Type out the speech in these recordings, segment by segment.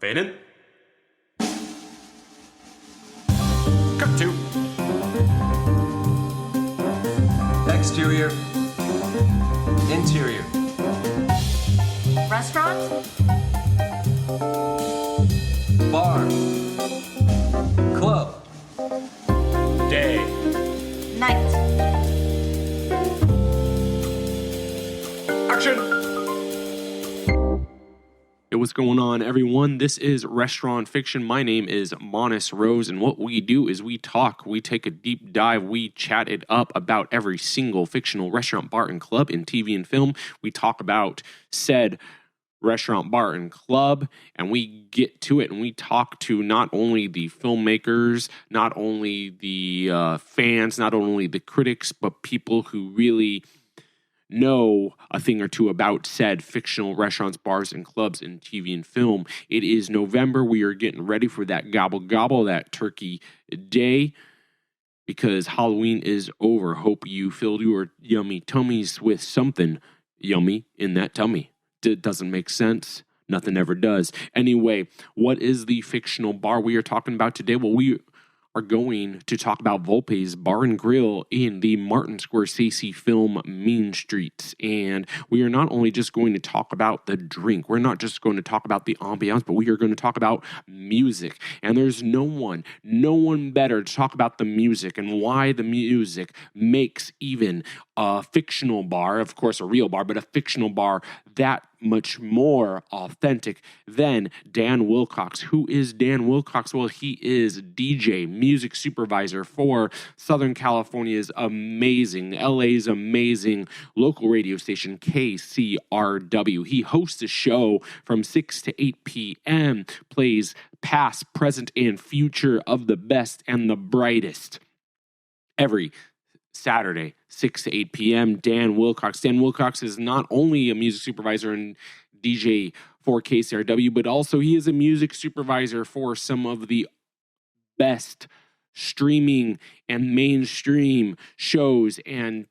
Fade in. Cut to. Exterior. Interior. Restaurant? Bar. Club. Day. Night. Action. Hey, what's going on, everyone? This is Restaurant Fiction. My name is Monis Rose, and what we do is we talk, we take a deep dive, we chat it up about every single fictional restaurant, bar, and club in TV and film. We talk about said restaurant, bar, and club, and we get to it, and we talk to not only the filmmakers, not only the fans, not only the critics, but people who really know a thing or two about said fictional restaurants, bars, and clubs in TV and film. It is November. We are getting ready for that gobble gobble, that turkey day, because Halloween is over. Hope you filled your yummy tummies with something yummy in that tummy. It doesn't make sense. Nothing ever does. Anyway, what is the fictional bar we are talking about today? Well, we are going to talk about Volpe's Bar and Grill in the Martin Scorcese film Mean Streets. And we are not only just going to talk about the drink, we're not just going to talk about the ambiance, but we are going to talk about music. And there's no one better to talk about the music and why the music makes even a fictional bar, of course a real bar, but a fictional bar that much more authentic than Dan Wilcox. Who is Dan Wilcox? Well, he is DJ, music supervisor for Southern California's amazing, LA's amazing local radio station, KCRW. He hosts a show from 6 to 8 p.m., plays past, present, and future of the best and the brightest every Saturday, 6 to 8 p.m. Dan Wilcox. Dan Wilcox is not only a music supervisor and DJ for KCRW, but also he is a music supervisor for some of the best streaming and mainstream shows and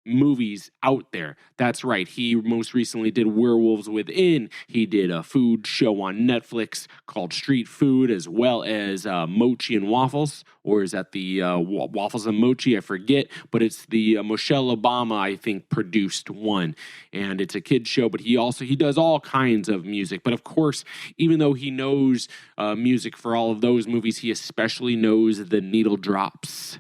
movies out there. That's right. He most recently did Werewolves Within. He did a food show on Netflix called Street Food, as well as Mochi and Waffles, or is that the Waffles and Mochi? I forget, but it's the Michelle Obama, I think, produced one, and it's a kid's show. But he does all kinds of music. But of course, even though he knows music for all of those movies, he especially knows the needle drops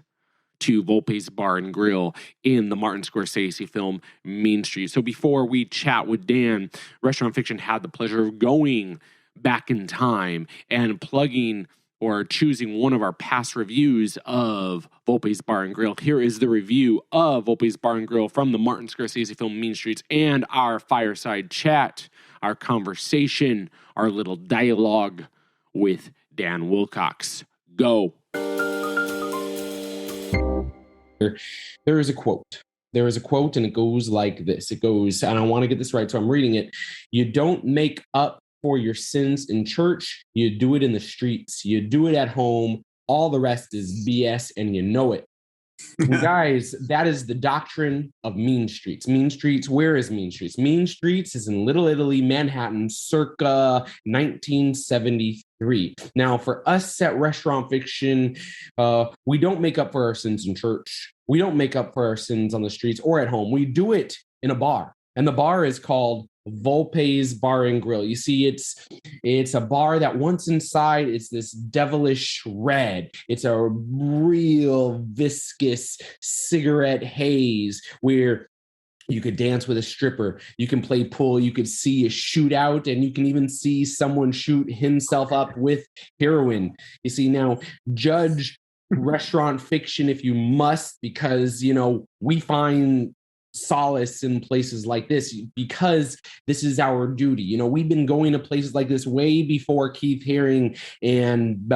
to Volpe's Bar and Grill in the Martin Scorsese film Mean Streets. So before we chat with Dan, Restaurant Fiction had the pleasure of going back in time and plugging or choosing one of our past reviews of Volpe's Bar and Grill. Here is the review of Volpe's Bar and Grill from the Martin Scorsese film Mean Streets and our fireside chat, our conversation, our little dialogue with Dan Wilcox. Go. There is a quote. There is a quote, and it goes like this. It goes, and I want to get this right, so I'm reading it. You don't make up for your sins in church. You do it in the streets. You do it at home. All the rest is BS, and you know it. Guys, that is the doctrine of Mean Streets. Mean Streets, where is Mean Streets? Mean Streets is in Little Italy, Manhattan, circa 1973. Now, for us at Restaurant Fiction, we don't make up for our sins in church. We don't make up for our sins on the streets or at home. We do it in a bar, and the bar is called Volpe's Bar and Grill. You see, it's a bar that once inside, it's this devilish red. It's a real viscous cigarette haze where you could dance with a stripper, you can play pool, you could see a shootout, and you can even see someone shoot himself up with heroin. You see, now judge Restaurant Fiction if you must, because, we find solace in places like this because this is our duty. We've been going to places like this way before Keith Haring and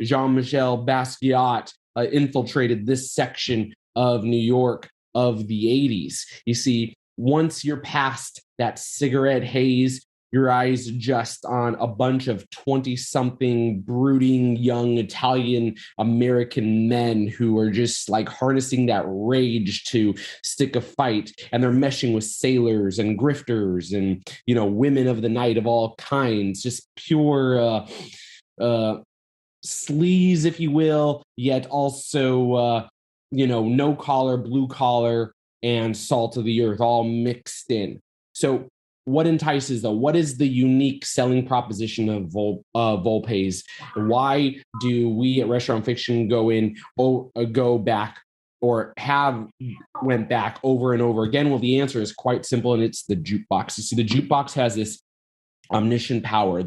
Jean-Michel Basquiat infiltrated this section of New York of the 80s. You see, once you're past that cigarette haze, your eyes just on a bunch of 20-something brooding young Italian American men who are just like harnessing that rage to stick a fight, and they're meshing with sailors and grifters and, you know, women of the night of all kinds, just pure sleaze, if you will, yet also you know, no collar, blue collar, and salt of the earth all mixed in. So what entices, though? What is the unique selling proposition of Volpe's? Why do we at Restaurant Fiction go back or have went back over and over again? Well, the answer is quite simple, and it's the jukebox. You see, the jukebox has this omniscient power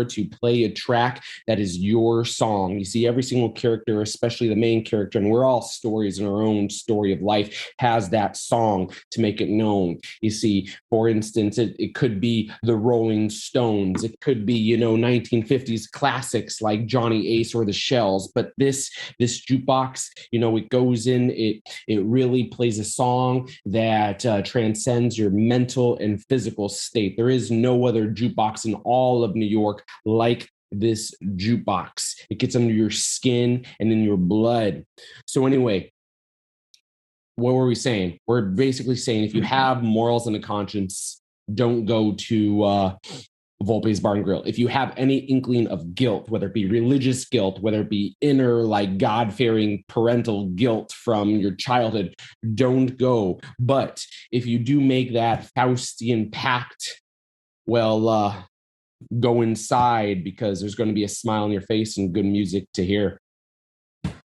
to play a track that is your song. You see, every single character, especially the main character, and we're all stories in our own story of life, has that song to make it known. You see, for instance, it could be the Rolling Stones, it could be, you know, 1950s classics like Johnny Ace or the Shells, but this jukebox, you know, it goes in, it really plays a song that transcends your mental and physical state. There is no other jukebox in all of New York like this jukebox. It gets under your skin and in your blood. So anyway, what were we saying? We're basically saying if you have morals and a conscience, don't go to Volpe's Bar and Grill. If you have any inkling of guilt, whether it be religious guilt, whether it be inner, like God-fearing parental guilt from your childhood, don't go. But if you do make that Faustian pact, well, go inside, because there's going to be a smile on your face and good music to hear.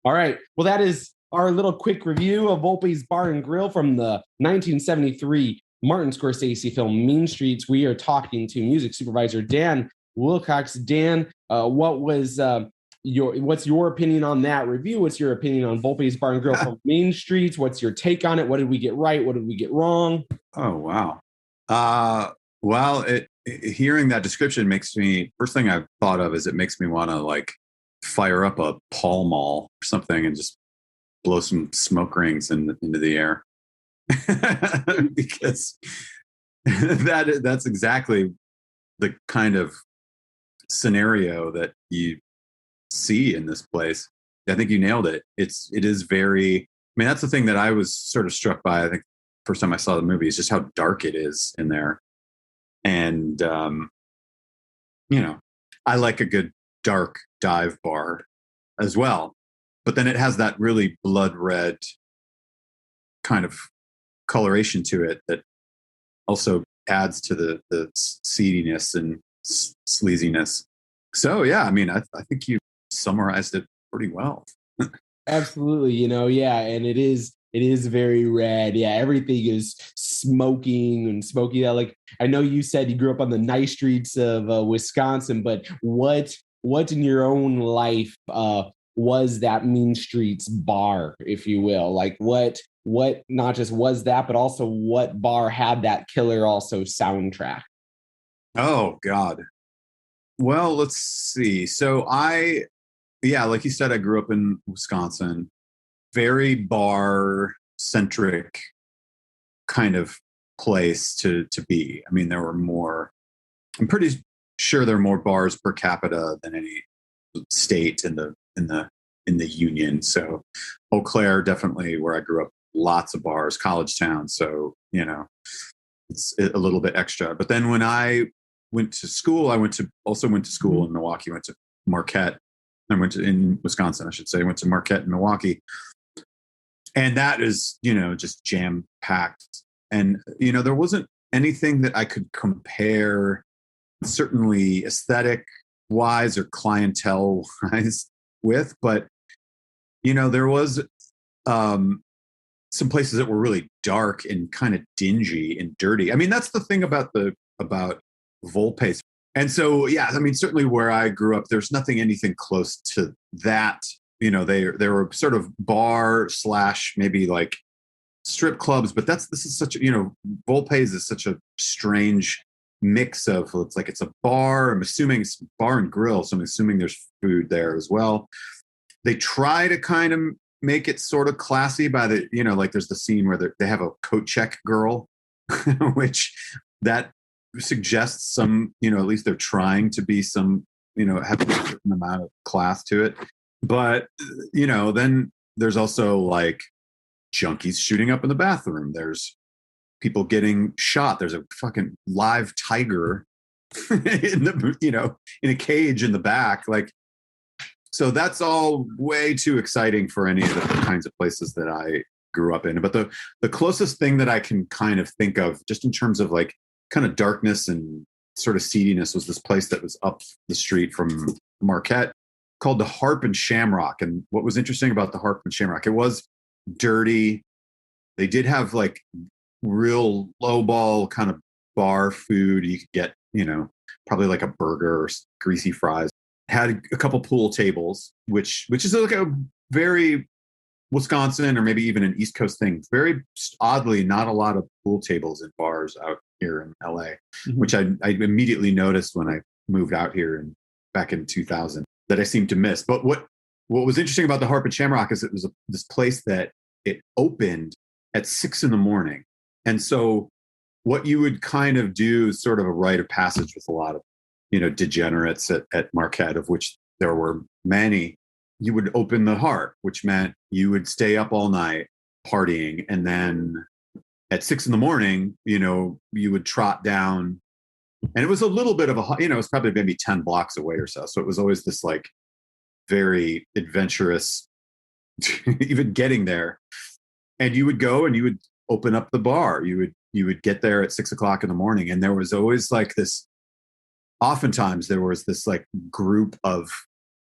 All right. Well, that is our little quick review of Volpe's Bar and Grill from the 1973 Martin Scorcese film Mean Streets. We are talking to music supervisor Dan Wilcox. Dan, what's your opinion on that review? What's your opinion on Volpe's Bar and Grill from Mean Streets? What's your take on it? What did we get right? What did we get wrong? Oh, wow. Well, hearing that description makes me, first thing I've thought of is it makes me want to like fire up a Pall Mall or something and just blow some smoke rings into the air. Because that's exactly the kind of scenario that you see in this place. I think you nailed it. It is very, I mean, that's the thing that I was sort of struck by, I think, first time I saw the movie, is just how dark it is in there. And, you know, I like a good dark dive bar as well. But then it has that really blood red kind of coloration to it that also adds to the seediness and sleaziness. So, yeah, I mean, I think you summarized it pretty well. Absolutely. You know, yeah. And it is very red. Yeah. Everything is smoking and smoky. Like, I know you said you grew up on the nice streets of Wisconsin, but what in your own life was that Mean Streets bar, if you will? Like what not just was that, but also what bar had that killer also soundtrack? Oh, God. Well, let's see. So like you said, I grew up in Wisconsin, very bar centric kind of place to be. I mean, I'm pretty sure there are more bars per capita than any state in the union. So Eau Claire, definitely where I grew up, lots of bars, college town. So, you know, it's a little bit extra. But then when I went to school, I went to school in Milwaukee, went to Marquette. In Wisconsin, I should say. I went to Marquette in Milwaukee. And that is, you know, just jam packed. And, you know, there wasn't anything that I could compare, certainly aesthetic wise or clientele wise with, but, you know, there was some places that were really dark and kind of dingy and dirty. I mean, that's the thing about Volpe's. And so, yeah, I mean, certainly where I grew up, there's anything close to that. You know, they were sort of bar / maybe like strip clubs, but this is such a, you know, Volpe's is such a strange mix of, it's a bar. I'm assuming it's bar and grill, so I'm assuming there's food there as well. They try to kind of make it sort of classy by the, you know, like there's the scene where they have a coat check girl, which that suggests some, you know, at least they're trying to be some, you know, have a certain amount of class to it. But, you know, then there's also like junkies shooting up in the bathroom. There's people getting shot. There's a fucking live tiger in the, you know, in a cage in the back. Like, so that's all way too exciting for any of the kinds of places that I grew up in. But the closest thing that I can kind of think of, just in terms of like kind of darkness and sort of seediness, was this place that was up the street from Marquette called the Harp and Shamrock. And what was interesting about the Harp and Shamrock, it was dirty. They did have like real lowball kind of bar food. You could get, you know, probably like a burger or greasy fries. Had a couple pool tables, which is like a very Wisconsin or maybe even an East Coast thing. Very oddly, not a lot of pool tables in bars out here in LA, which I immediately noticed when I moved out here back in 2000 that I seemed to miss. But what was interesting about the Harp and Shamrock is it was this place that it opened at 6 a.m. And so what you would kind of do is sort of a rite of passage with a lot of, you know, degenerates at Marquette, of which there were many. You would open the Harp, which meant you would stay up all night partying. And then at 6 a.m, you know, you would trot down. And it was a little bit of a, you know, it was probably maybe 10 blocks away or so. So it was always this like very adventurous, even getting there. And you would go and you would open up the bar. You would get there at 6 o'clock in the morning. And there was always like this, oftentimes there was this like group of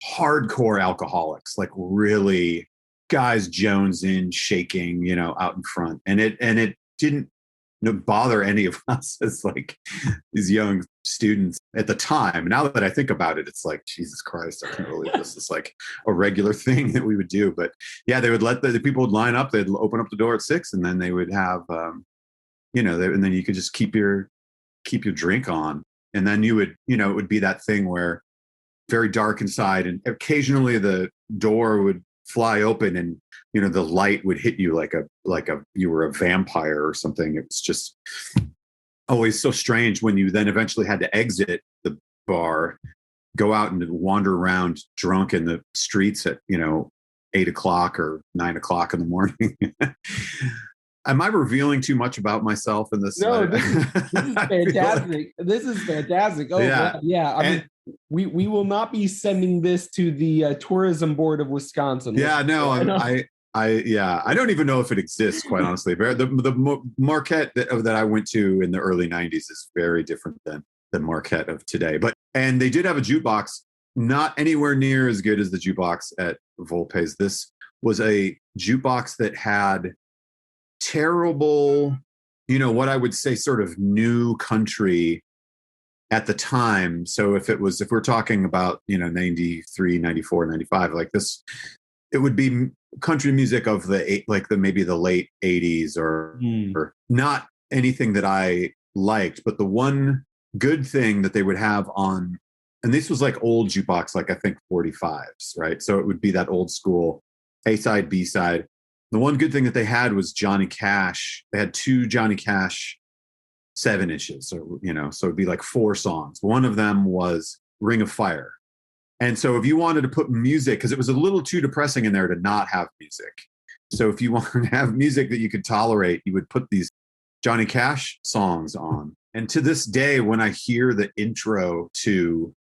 hardcore alcoholics, like really guys jonesing, shaking, you know, out in front. And it didn't bother any of us as like these young students at the time. Now that I think about it, it's like, Jesus Christ, I can't believe this is like a regular thing that we would do. But yeah, they would let the people would line up, they'd open up the door at 6, and then they would have, you know, and then you could just keep your drink on. And then you would, you know, it would be that thing where very dark inside, and occasionally the door would fly open and, you know, the light would hit you like a you were a vampire or something. It was just always so strange when you then eventually had to exit the bar, go out and wander around drunk in the streets at, you know, 8 o'clock or 9 o'clock in the morning. Am I revealing too much about myself in this? No, this is fantastic. This is fantastic. Oh, yeah. Yeah. I mean, we will not be sending this to the tourism board of Wisconsin. Yeah, no, I don't even know if it exists, quite honestly. The Marquette that I went to in the early 90s is very different than the Marquette of today. And they did have a jukebox, not anywhere near as good as the jukebox at Volpe's. This was a jukebox that had terrible, you know, what I would say sort of new country at the time. So if we're talking about, you know, 93, 94, 95, like this, it would be country music of maybe the late 80s or not anything that I liked. But the one good thing that they would have on, and this was like old jukebox, like I think 45s, right? So it would be that old school A side, B side. The one good thing that they had was Johnny Cash. They had 2 Johnny Cash 7-inches, or, you know, so it'd be like 4 songs. One of them was Ring of Fire. And so if you wanted to put music, because it was a little too depressing in there to not have music. So if you wanted to have music that you could tolerate, you would put these Johnny Cash songs on. And to this day, when I hear the intro to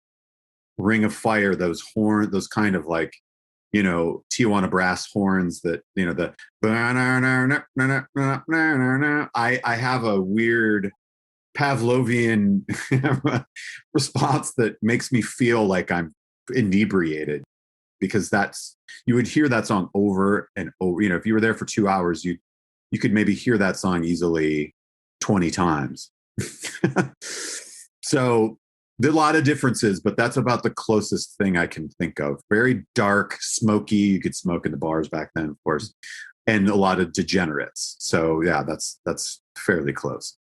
Ring of Fire, those kind of like, you know, Tijuana brass horns that, you know, the I have a weird Pavlovian response that makes me feel like I'm inebriated, because you would hear that song over and over. You know, if you were there for 2 hours, you could maybe hear that song easily 20 times. So there are a lot of differences, but that's about the closest thing I can think of. Very dark, smoky. You could smoke in the bars back then, of course, and a lot of degenerates. So yeah, that's fairly close.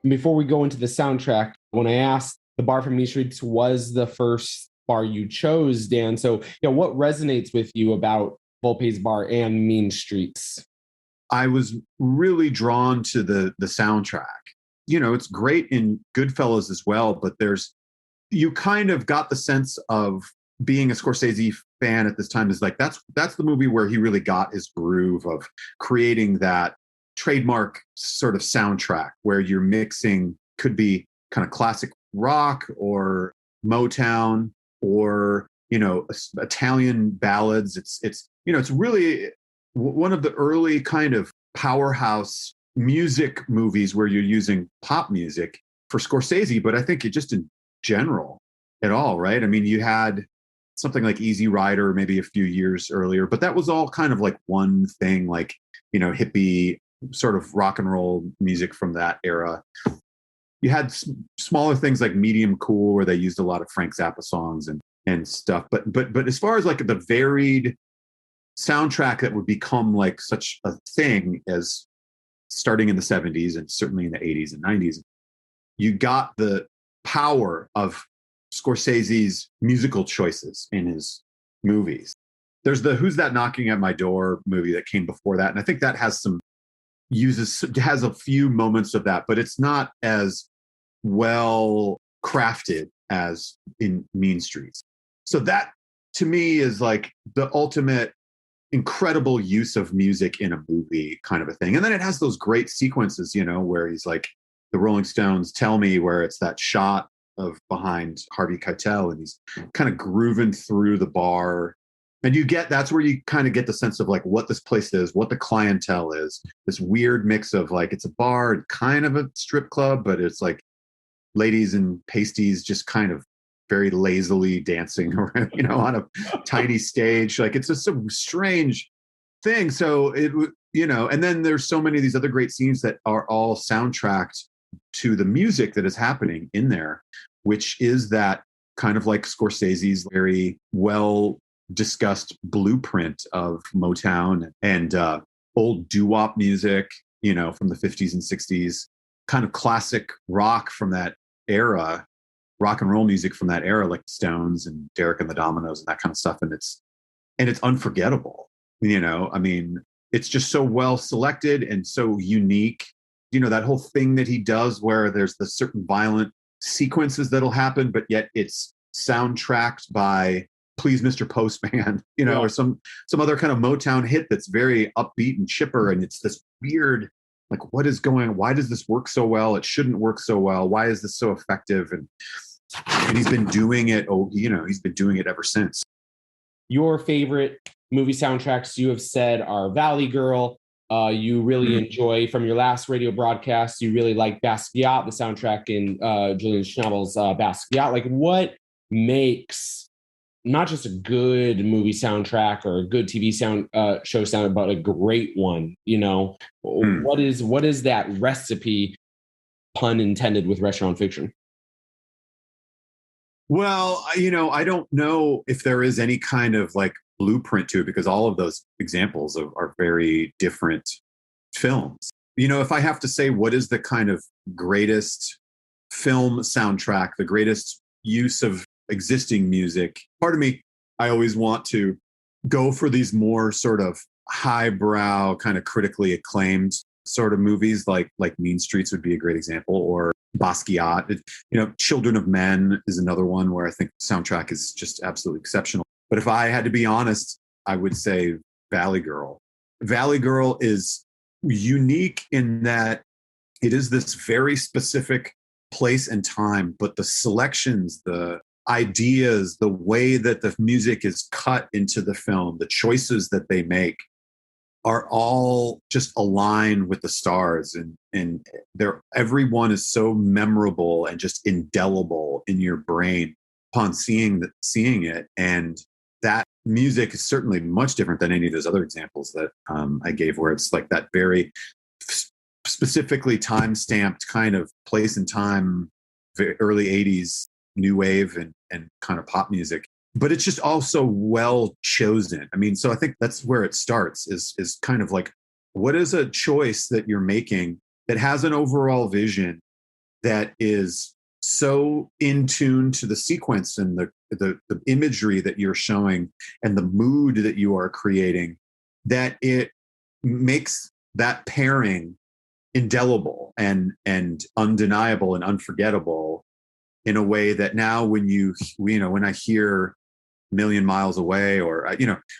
Before we go into the soundtrack, when I asked, the Bar from Mean Streets was the first bar you chose, Dan. So, you know, what resonates with you about Volpe's Bar and Mean Streets? I was really drawn to the soundtrack. It's great in Goodfellas as well, but you kind of got the sense of being a Scorsese fan at this time is like, that's the movie where he really got his groove of creating that trademark sort of soundtrack where you're mixing, could be kind of classic rock or Motown or, Italian ballads. It's really one of the early kind of powerhouse music movies where you're using pop music for Scorsese, but I think it just in general at all, right? I mean, you had something like Easy Rider maybe a few years earlier, but that was all kind of like one thing, like, hippie sort of rock and roll music from that era. You had smaller things like Medium Cool, where they used a lot of Frank Zappa songs and stuff. But as far as like the varied soundtrack that would become like such a thing as starting in the 70s and certainly in the 80s and 90s, you got the power of Scorsese's musical choices in his movies. There's the Who's That Knocking at My Door movie that came before that. And I think that has a few moments of that, but it's not as well crafted as in Mean Streets. So that to me is like the ultimate incredible use of music in a movie kind of a thing. And then it has those great sequences, where he's like the Rolling Stones Tell Me, where it's that shot of behind Harvey Keitel and he's kind of grooving through the bar. And that's where you kind of get the sense of like what this place is, what the clientele is, this weird mix of like, it's a bar, kind of a strip club, but it's like ladies in pasties just kind of very lazily dancing around, on a tiny stage. Like it's just a strange thing. So and then there's so many of these other great scenes that are all soundtracked to the music that is happening in there, which is that kind of like Scorsese's very well discussed blueprint of Motown and old doo-wop music, from the 50s and 60s, kind of classic rock from that era, rock and roll music from that era, like the Stones and Derek and the Dominoes and that kind of stuff. And it's unforgettable. I mean, it's just so well selected and so unique. That whole thing that he does where there's the certain violent sequences that'll happen, but yet it's soundtracked by Please Mr. Postman, or some other kind of Motown hit that's very upbeat and chipper. And it's this weird, like, why does this work so well? It shouldn't work so well. Why is this so effective? And he's been doing it. He's been doing it ever since. Your favorite movie soundtracks, you have said, are Valley Girl. You really enjoy, from your last radio broadcast, you really like Basquiat, the soundtrack in Julian Schnabel's Basquiat. Like, what makes not just a good movie soundtrack or a good TV show sound, but a great one? What is that recipe, pun intended, with Restaurant Fiction? Well, I don't know if there is any kind of like blueprint to it, because all of those examples are very different films. If I have to say what is the kind of greatest film soundtrack, the greatest use of existing music, part of me, I always want to go for these more sort of highbrow, kind of critically acclaimed sort of movies, like Mean Streets would be a great example, or Basquiat. Children of Men is another one where I think the soundtrack is just absolutely exceptional. But if I had to be honest, I would say Valley Girl. Valley Girl is unique in that it is this very specific place and time, but the selections, the ideas, the way that the music is cut into the film, the choices that they make are all just aligned with the stars, and everyone is so memorable and just indelible in your brain upon seeing it. And that music is certainly much different than any of those other examples that I gave, where it's like that very specifically time-stamped kind of place and time, very early 80s new wave and kind of pop music. But it's just also well chosen. I mean, so I think that's where it starts, is kind of like, what is a choice that you're making that has an overall vision that is so in tune to the sequence and the imagery that you're showing and the mood that you are creating, that it makes that pairing indelible and undeniable and unforgettable in a way that now when when I hear Million Miles Away, or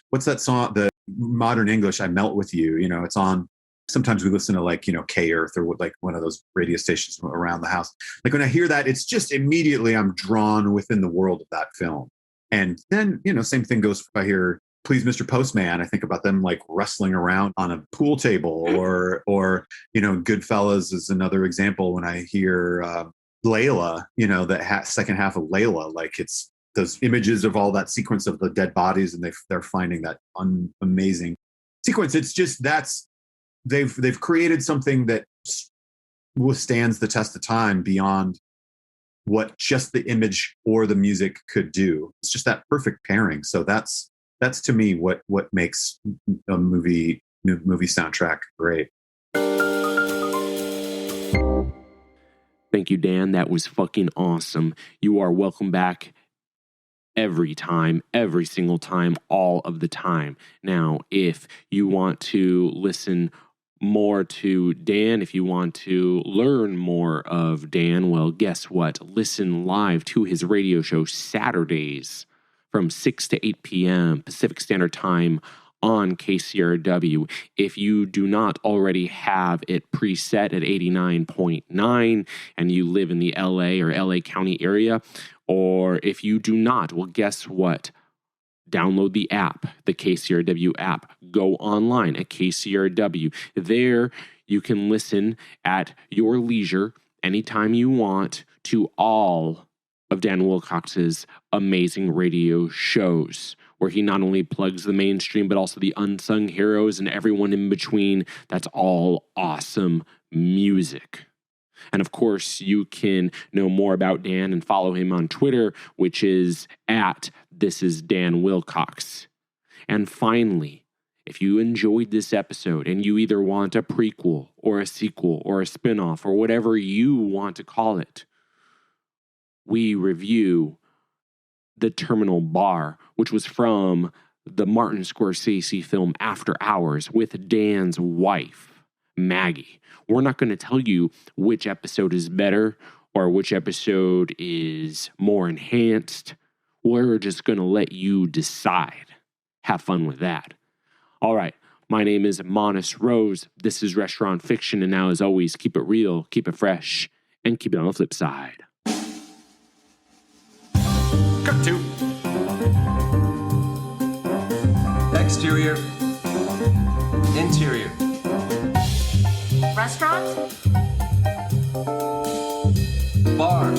what's that song, the modern English, I Melt With You, it's on. Sometimes we listen to like K Earth or like one of those radio stations around the house. Like when I hear that, it's just immediately I'm drawn within the world of that film. And then same thing goes if I hear Please Mr. Postman. I think about them like wrestling around on a pool table, or Goodfellas is another example. When I hear Layla, the second half of Layla, like it's those images of all that sequence of the dead bodies, and they're finding that amazing sequence. It's just they've created something that withstands the test of time beyond what just the image or the music could do. It's just that perfect pairing. So that's to me what makes a movie soundtrack great. Thank you, Dan. That was fucking awesome. You are welcome back every time, every single time, all of the time. Now, if you want to listen more to Dan, if you want to learn more of Dan, well, guess what? Listen live to his radio show Saturdays from 6 to 8 p.m. Pacific Standard Time on KCRW. If you do not already have it preset at 89.9 and you live in the LA or LA County area, or if you do not, well, guess what? Download the app, the KCRW app. Go online at KCRW. There you can listen at your leisure anytime you want to all of Dan Wilcox's amazing radio shows, where he not only plugs the mainstream, but also the unsung heroes and everyone in between. That's all awesome music. And of course, you can know more about Dan and follow him on Twitter, which is at This Is Dan Wilcox. And finally, if you enjoyed this episode and you either want a prequel or a sequel or a spinoff or whatever you want to call it, we review The Terminal Bar, which was from the Martin Scorcese film After Hours with Dan's wife, Maggie. We're not going to tell you which episode is better or which episode is more enhanced. We're just going to let you decide. Have fun with that. All right. My name is Monis Rose. This is Restaurant Fiction. And now, as always, keep it real, keep it fresh, and keep it on the flip side. Cut to Exterior. Interior. Restaurant? Bar.